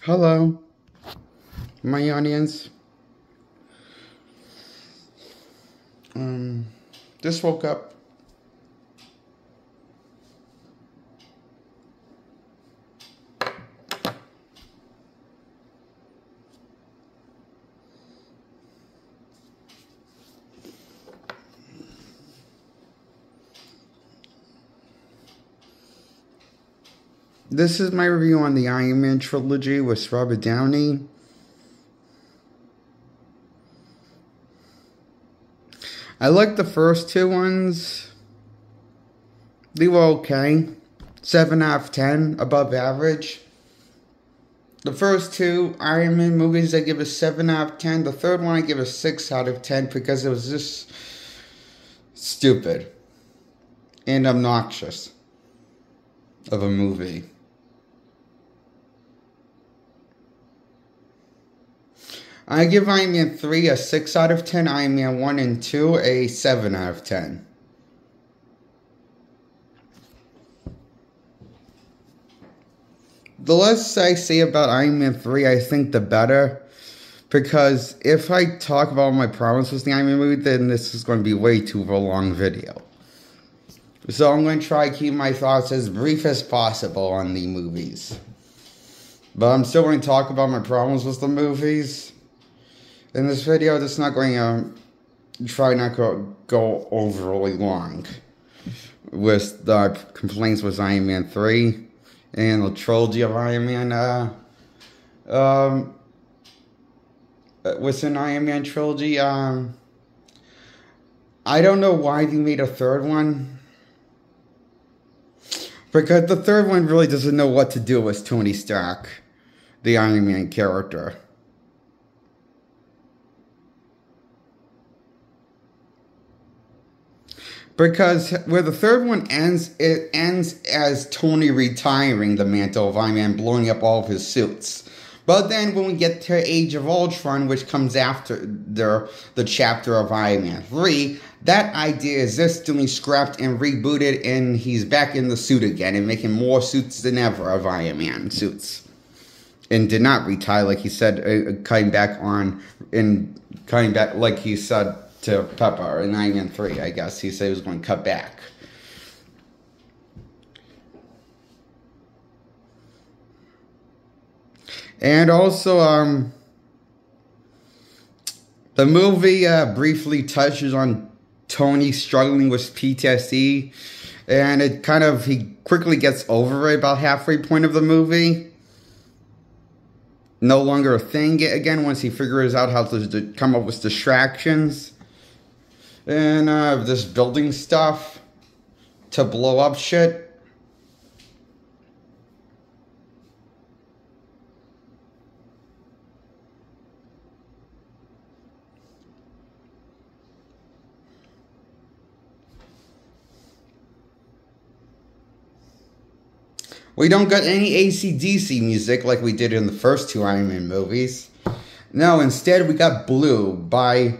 Hello, my audience. Just woke up. This is my review on the Iron Man trilogy with Robert Downey. I liked the first two ones. They were okay. 7 out of 10, above average. The first two Iron Man movies I give a 7 out of 10. The third one I give a 6 out of 10 because it was just stupid and obnoxious of a movie. I give Iron Man 3 a 6 out of 10, Iron Man 1 and 2 a 7 out of 10. The less I say about Iron Man 3, I think the better. Because if I talk about my problems with the Iron Man movie, then this is going to be way too a long video. So I'm going to try to keep my thoughts as brief as possible on the movies. But I'm still going to talk about my problems with the movies. In this video, that's not going to try not to go overly long with the complaints with Iron Man 3 and the trilogy of Iron Man. Within Iron Man trilogy, I don't know why they made a third one. Because the third one really doesn't know what to do with Tony Stark, the Iron Man character. Because where the third one ends, it ends as Tony retiring the mantle of Iron Man, blowing up all of his suits. But then when we get to Age of Ultron, which comes after the chapter of Iron Man 3, that idea is instantly scrapped and rebooted, and he's back in the suit again and making more suits than ever of Iron Man suits. And did not retire, like he said, cutting back like he said to Pepper in Iron Man 3, I guess. He said he was going to cut back. And also, the movie briefly touches on Tony struggling with PTSD. And he quickly gets over it about halfway point of the movie. No longer a thing again once he figures out how to come up with distractions. And this building stuff to blow up shit. We don't get any AC/DC music like we did in the first two Iron Man movies. No, instead we got Blue by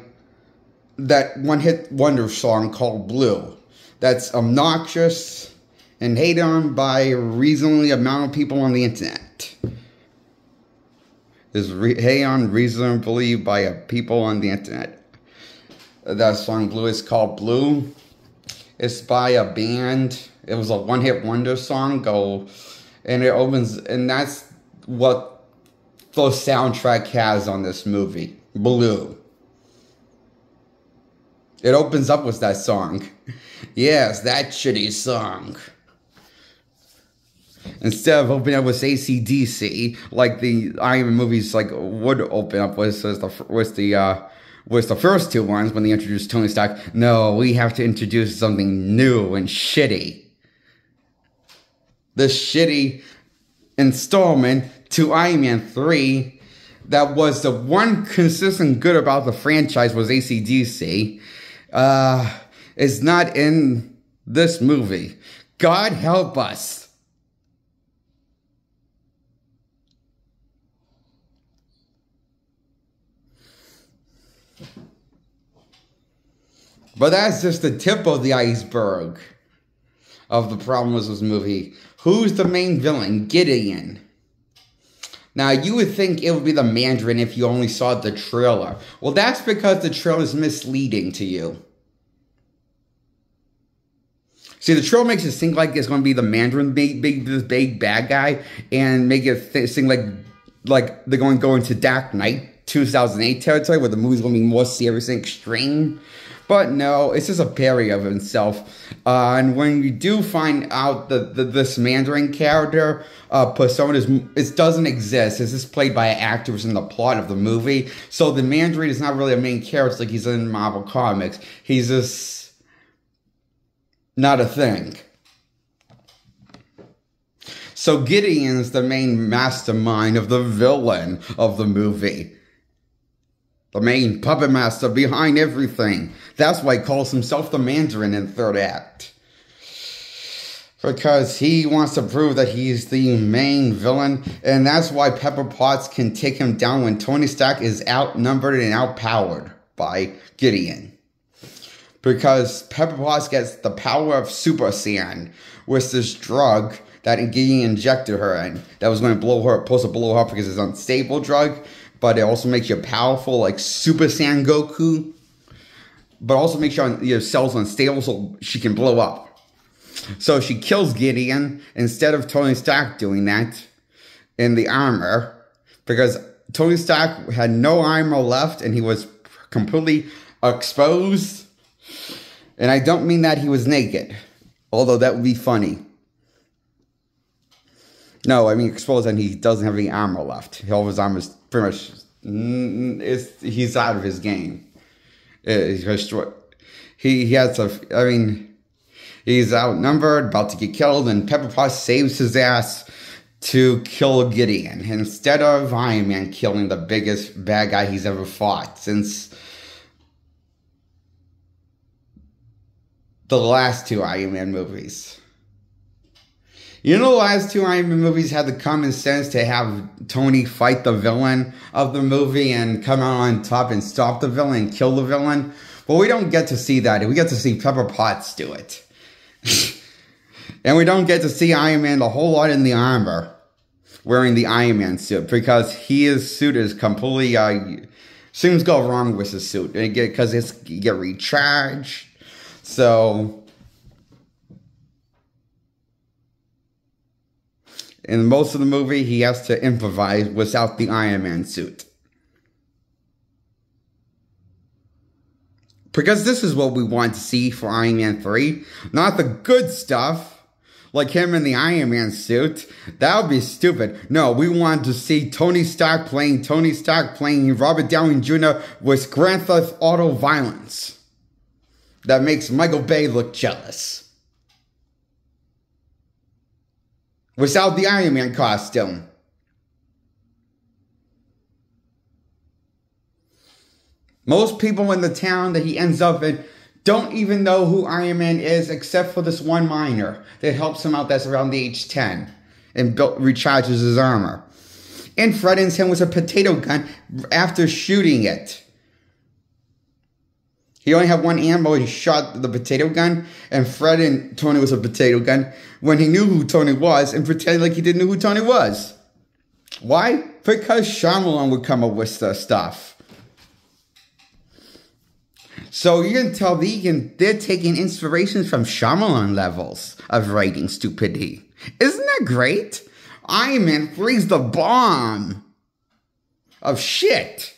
that one-hit wonder song called Blue. That's obnoxious and hated on by a reasonably amount of people on the internet. Is hated on reasonably by people on the internet. That song Blue is called Blue. It's by a band. It was a one-hit wonder song. And it opens, and that's what the soundtrack has on this movie. Blue. It opens up with that song. Yes, that shitty song. Instead of opening up with AC/DC, like the Iron Man movies would open up with the first two ones when they introduced Tony Stark. No, we have to introduce something new and shitty. This shitty installment to Iron Man 3 that was the one consistent good about the franchise was AC/DC. Is not in this movie. God help us. But that's just the tip of the iceberg of the problem with this movie. Who's the main villain? Gideon. Now, you would think it would be the Mandarin if you only saw the trailer. Well, that's because the trailer is misleading to you. See, the trailer makes it seem like it's going to be the Mandarin, this big bad guy, and make it seem like they're going to go into Dark Knight 2008 territory, where the movie's going to be more serious and extreme. But no, it's just a parody of himself. And when you do find out that this Mandarin character persona it doesn't exist. It's just played by actors in the plot of the movie. So the Mandarin is not really a main character like he's in Marvel Comics. He's just not a thing. So Gideon's the main mastermind of the villain of the movie. The main puppet master behind everything. That's why he calls himself the Mandarin in the third act. Because he wants to prove that he's the main villain. And that's why Pepper Potts can take him down when Tony Stark is outnumbered and outpowered by Gideon. Because Pepper Potts gets the power of Super Saiyan with this drug that Gideon injected her in. That was going to blow her, supposed to blow her up because it's an unstable drug. But it also makes you powerful like Super Saiyan Goku. But also makes your cells unstable so she can blow up. So she kills Gideon instead of Tony Stark doing that in the armor. Because Tony Stark had no armor left and he was completely exposed. And I don't mean that he was naked. Although that would be funny. No, I mean exposed and he doesn't have any armor left. All of his armor is pretty much, he's out of his game. He has he's outnumbered, about to get killed, and Pepper Potts saves his ass to kill Gideon. Instead of Iron Man killing the biggest bad guy he's ever fought since the last two Iron Man movies. You know, the last two Iron Man movies had the common sense to have Tony fight the villain of the movie and come out on top and stop the villain and kill the villain. Well, we don't get to see that. We get to see Pepper Potts do it. And we don't get to see Iron Man a whole lot in the armor, wearing the Iron Man suit, because his suit is completely, things go wrong with his suit, because it's get recharged. So in most of the movie, he has to improvise without the Iron Man suit. Because this is what we want to see for Iron Man 3. Not the good stuff, like him in the Iron Man suit. That would be stupid. No, we want to see Tony Stark playing Robert Downey Jr. with Grand Theft Auto violence. That makes Michael Bay look jealous. Without the Iron Man costume. Most people in the town that he ends up in don't even know who Iron Man is except for this one miner that helps him out that's around the age 10 and recharges his armor. And threatens him with a potato gun after shooting it. He only had one ammo and he shot the potato gun and threatened Tony with a potato gun when he knew who Tony was and pretended like he didn't know who Tony was. Why? Because Shyamalan would come up with the stuff. So you can tell they're taking inspirations from Shyamalan levels of writing stupidity. Isn't that great? Iron Man 3's the bomb of shit.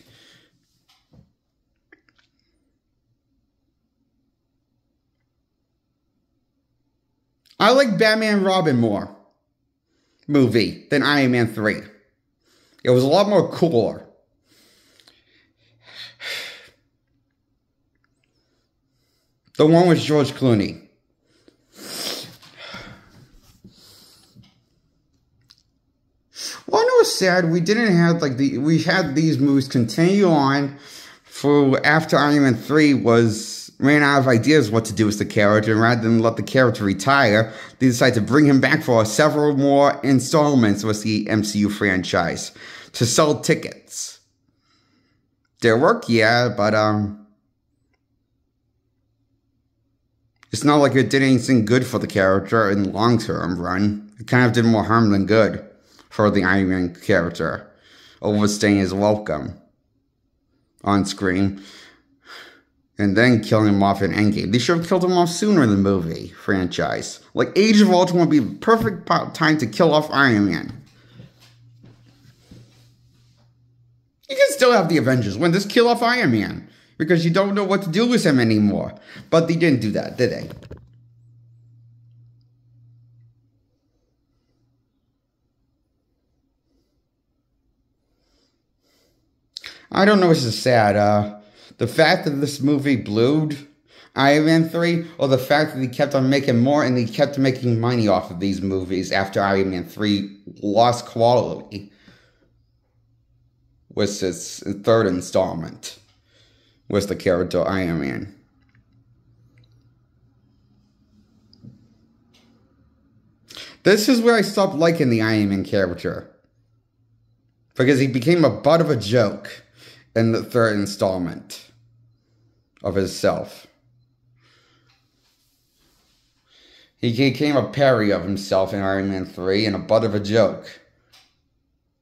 I like Batman and Robin more movie than Iron Man 3. It was a lot more cooler. The one with George Clooney. Well, it was sad. We didn't have we had these movies continue on for after Iron Man 3 ran out of ideas what to do with the character, and rather than let the character retire, they decided to bring him back for several more installments with the MCU franchise to sell tickets. Did it work? Yeah, but it's not like it did anything good for the character in the long-term run. It kind of did more harm than good for the Iron Man character, overstaying his welcome on screen, and then killing him off in Endgame. They should have killed him off sooner in the movie franchise. Like, Age of Ultron would be the perfect time to kill off Iron Man. You can still have the Avengers win. Just kill off Iron Man, because you don't know what to do with him anymore. But they didn't do that, did they? I don't know, it's just sad. The fact that this movie blew Iron Man 3, or the fact that he kept on making more and he kept making money off of these movies after Iron Man 3 lost quality, was its third installment, was the character Iron Man. This is where I stopped liking the Iron Man character, because he became a butt of a joke in the third installment of himself. He became a parody of himself in Iron Man 3 and a butt of a joke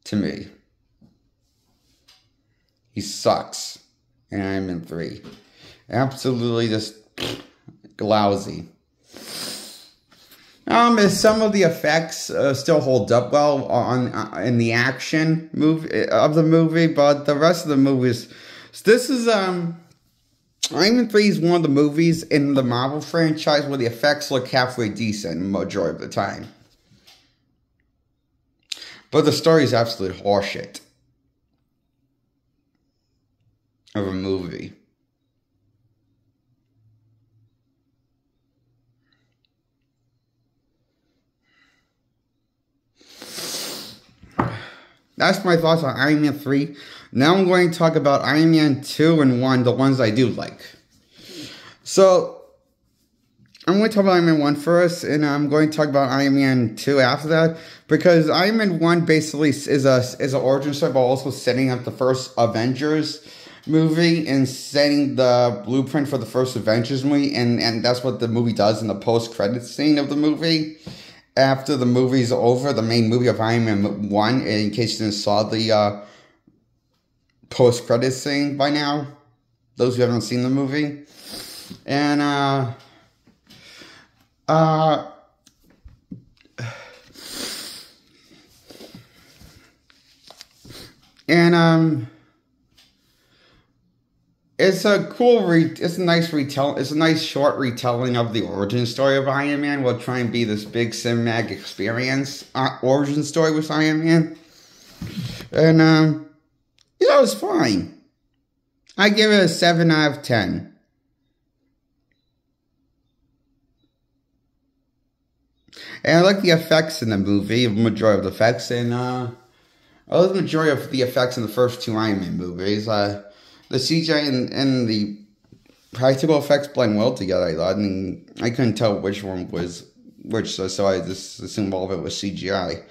to me. He sucks in Iron Man 3. Absolutely just lousy. Some of the effects still hold up well in the action of the movie, but the rest of the movies, this is Iron Man 3 is one of the movies in the Marvel franchise where the effects look halfway decent majority of the time. But the story is absolute horseshit of a movie. That's my thoughts on Iron Man 3. Now I'm going to talk about Iron Man 2 and 1, the ones I do like. So, I'm going to talk about Iron Man 1 first, and I'm going to talk about Iron Man 2 after that, because Iron Man 1 basically is an origin story, but also setting up the first Avengers movie and setting the blueprint for the first Avengers movie, and that's what the movie does in the post-credits scene of the movie. After the movie's over, the main movie of Iron Man 1, in case you didn't saw the post-credits scene by now, those who haven't seen the movie. And, it's a cool, it's a nice short retelling of the origin story of Iron Man. We'll try and be this big cinematic experience, origin story with Iron Man. And, it's fine. I give it a 7 out of 10. And I like the effects in the movie, the majority of the effects, and, I like the majority of the effects in the first two Iron Man movies. The CGI and the practical effects blend well together, I thought. And I couldn't tell which one was which, so I just assumed all of it was CGI.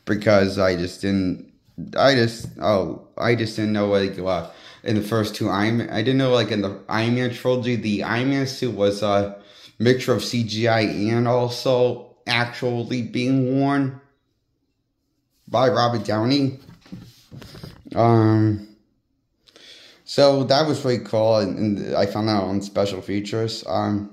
Because I just didn't know, like, in the first two Iron Man, I didn't know, like, in the Iron Man trilogy, the Iron Man suit was a mixture of CGI and also actually being worn by Robert Downey. So that was pretty cool, and I found out on special features. I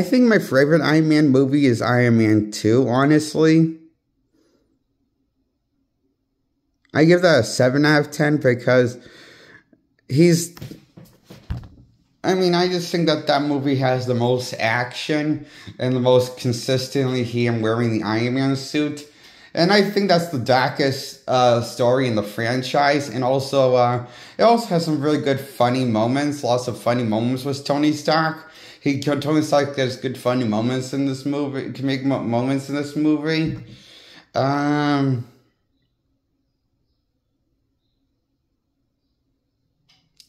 think my favorite Iron Man movie is Iron Man 2, honestly. I give that a 7 out of 10 because I just think that movie has the most action and the most consistently him wearing the Iron Man suit. And I think that's the darkest story in the franchise. And also, it also has some really good funny moments. Lots of funny moments with Tony Stark. Tony Stark has good funny moments in this movie. Can make moments in this movie.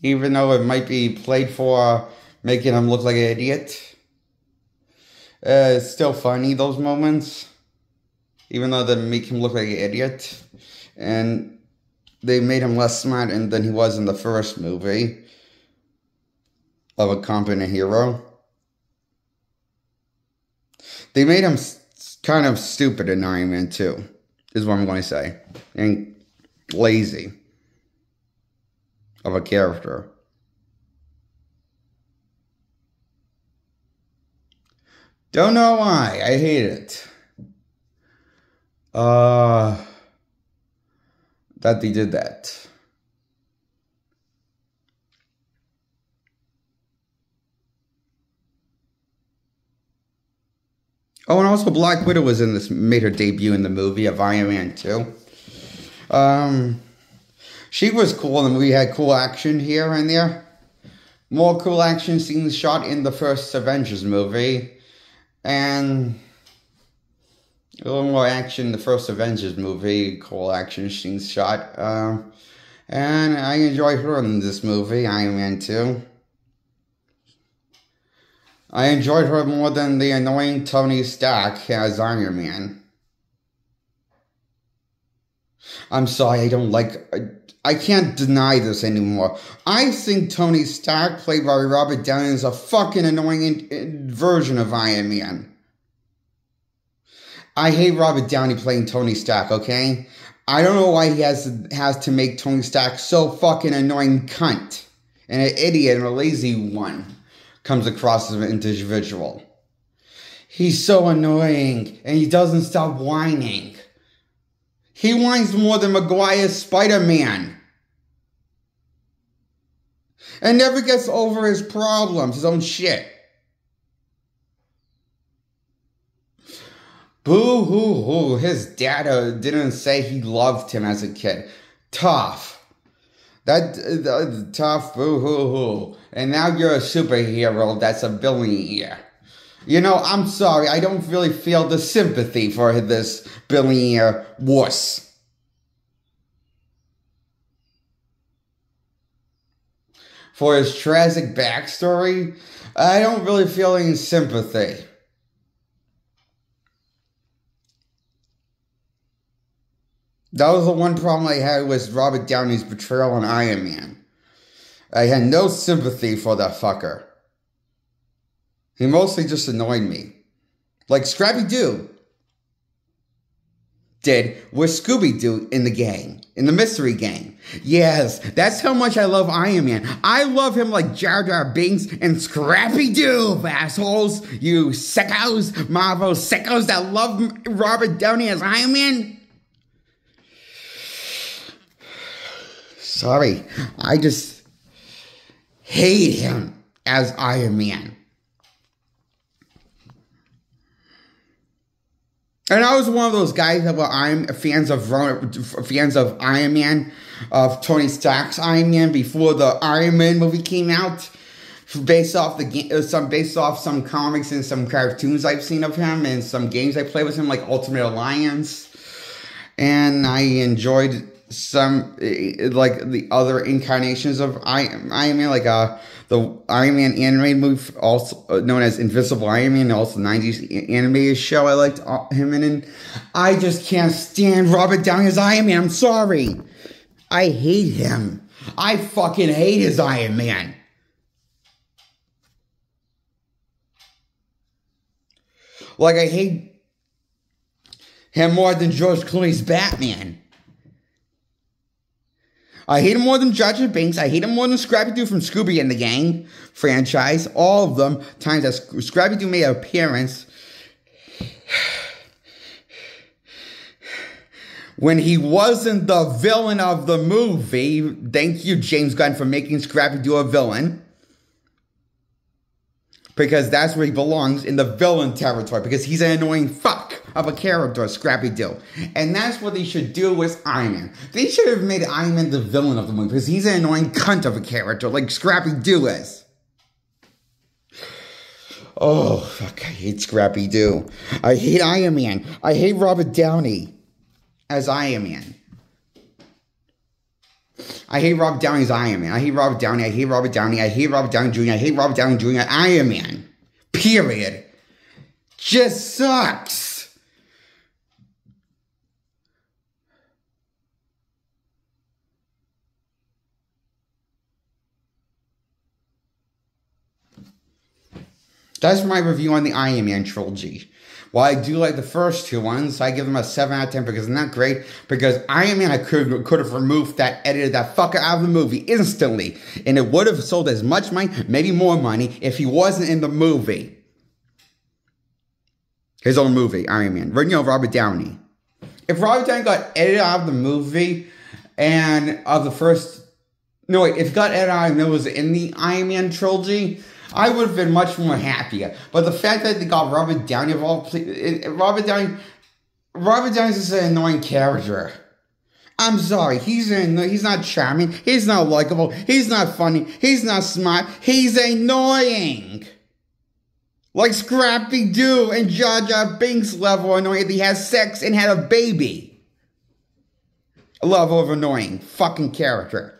Even though it might be played for making him look like an idiot. It's still funny, those moments. Even though they make him look like an idiot. And they made him less smart than he was in the first movie of a competent hero. They made him kind of stupid in Iron Man 2, is what I'm going to say. And lazy of a character. Don't know why. I hate it. That they did that. Oh, and also Black Widow was in this, made her debut in the movie of Iron Man 2. She was cool in the movie, had cool action here and there. More cool action scenes shot in the first Avengers movie. And a little more action in the first Avengers movie, cool action scenes shot. And I enjoyed her in this movie, Iron Man 2. I enjoyed her more than the annoying Tony Stark as Iron Man. I'm sorry, I can't deny this anymore. I think Tony Stark, played by Robert Downey, is a fucking annoying version of Iron Man. I hate Robert Downey playing Tony Stark, okay? I don't know why he has to make Tony Stark so fucking annoying cunt. And an idiot and a lazy one. Comes across as an individual. He's so annoying, and he doesn't stop whining. He whines more than Maguire's Spider-Man. And never gets over his problems, his own shit. Boo-hoo-hoo, his dad didn't say he loved him as a kid. Tough. Tough, boo-hoo-hoo. And now you're a superhero that's a billionaire. You know, I'm sorry, I don't really feel the sympathy for this billionaire wuss. For his tragic backstory, I don't really feel any sympathy. That was the one problem I had with Robert Downey's portrayal on Iron Man. I had no sympathy for that fucker. He mostly just annoyed me. Like Scrappy-Doo did with Scooby-Doo in the gang. In the mystery gang. Yes, that's how much I love Iron Man. I love him like Jar Jar Binks and Scrappy-Doo, assholes. You sickos, Marvel sickos that love Robert Downey as Iron Man. Sorry, I just hate him as Iron Man. And I was one of those guys that were fans of Iron Man, of Tony Stark's Iron Man before the Iron Man movie came out, based off some comics and some cartoons I've seen of him and some games I played with him, like Ultimate Alliance. And I enjoyed some, like, the other incarnations of Iron Man, like the Iron Man animated movie, also known as Invisible Iron Man, also the 90s animated show I liked him in. And I just can't stand Robert Downey as Iron Man. I'm sorry. I hate him. I fucking hate his Iron Man. Like, I hate him more than George Clooney's Batman. I hate him more than Jar Jar Binks. I hate him more than Scrappy-Doo from Scooby and the Gang franchise. All of them. Times that Scrappy-Doo made an appearance. When he wasn't the villain of the movie. Thank you, James Gunn, for making Scrappy-Doo a villain. Because that's where he belongs, in the villain territory. Because he's an annoying fuck of a character, Scrappy-Doo. And that's what they should do with Iron Man. They should have made Iron Man the villain of the movie. Because he's an annoying cunt of a character, like Scrappy-Doo is. Oh, fuck, I hate Scrappy-Doo. I hate Iron Man. I hate Robert Downey as Iron Man. I hate Robert Downey as Iron Man. I hate Robert Downey. I hate Robert Downey. I hate Robert Downey Jr. I hate Robert Downey Jr. Iron Man. Period. Just sucks. That's my review on the Iron Man trilogy. While I do like the first two ones, I give them a 7 out of 10 because they're not great. Because Iron Man, I could have removed that, edited that fucker out of the movie instantly. And it would have sold as much money, maybe more money, if he wasn't in the movie. His own movie, Iron Man. Robert Downey. If Robert Downey got edited out of the movie, and of the first... No, wait, if it got edited out and it was in the Iron Man trilogy... I would have been much more happier. But the fact that they got Robert Downey of all... Robert Downey's just an annoying character. I'm sorry. He's not charming. He's not likable. He's not funny. He's not smart. He's annoying. Like Scrappy-Doo and Jar Jar Binks level annoying. He has sex and had a baby. A level of annoying fucking character.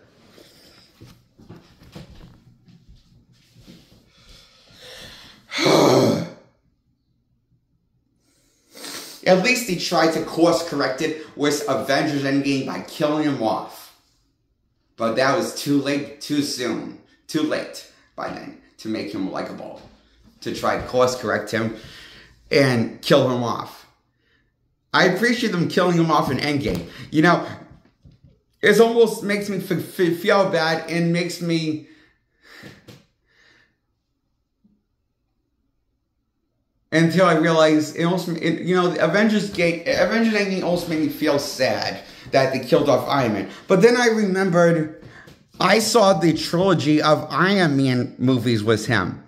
At least he tried to course correct it with Avengers Endgame by killing him off. But that was too late, too soon. Too late by then to make him likable. To try to course correct him and kill him off. I appreciate them killing him off in Endgame. You know, it almost makes me feel bad and makes me... Until I realized, Avengers Endgame also made me feel sad that they killed off Iron Man. But then I remembered, I saw the trilogy of Iron Man movies with him.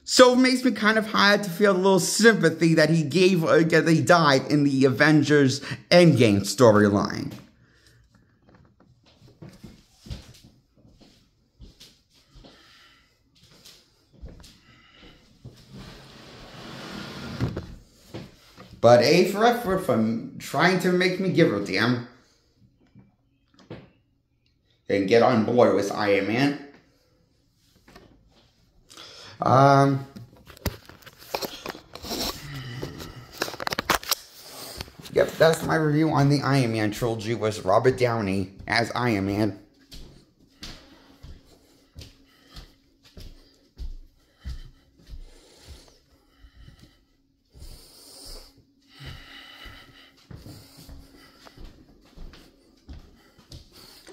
So it makes me kind of hard to feel a little sympathy that he died in the Avengers Endgame storyline. But A for effort from trying to make me give a damn. And get on board with Iron Man. Yep, that's my review on the Iron Man trilogy with Robert Downey as Iron Man.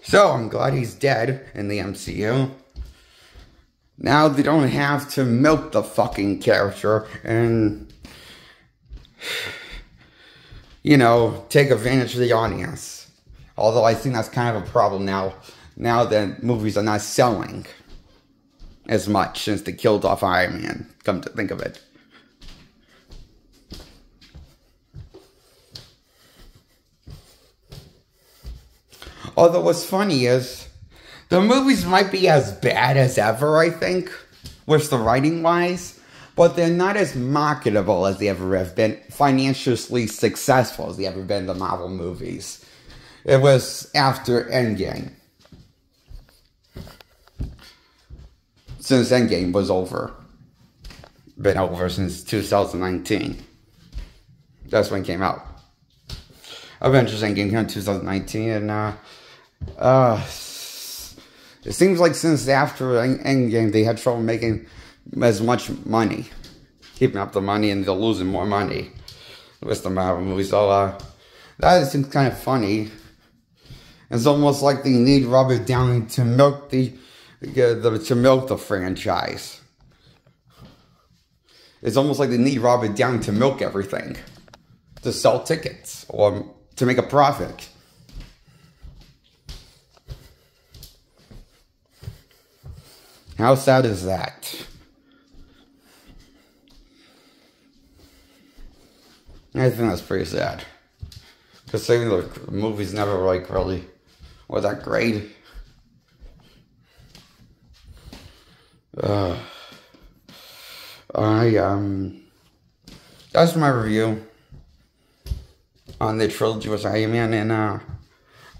So, I'm glad he's dead in the MCU. Now they don't have to milk the fucking character and, take advantage of the audience. Although I think that's kind of a problem now that movies are not selling as much since they killed off Iron Man, come to think of it. Although what's funny is, the movies might be as bad as ever, I think, with the writing-wise, but they're not as marketable as they ever have been, financially successful as they ever been in the Marvel movies. It was after Endgame. Since Endgame was over. Been over since 2019. That's when it came out. Avengers Endgame came out in 2019, and, it seems like since after Endgame, they had trouble making as much money. Keeping up the money, and they're losing more money with the Marvel movies. So, that seems kind of funny. It's almost like they need Robert Downey to milk the franchise. It's almost like they need Robert Downey to milk everything. To sell tickets, or to make a profit. How sad is that? I think that's pretty sad. Considering the movies never really were that great. That's my review on the trilogy with Iron Man, and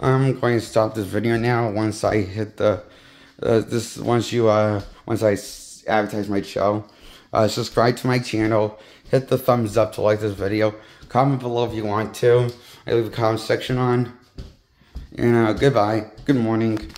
I'm going to stop this video now once I hit the once I advertise my show. Subscribe to my channel, hit the thumbs up to like this video, comment below if you want to. I leave a comment section on, and goodbye, good morning.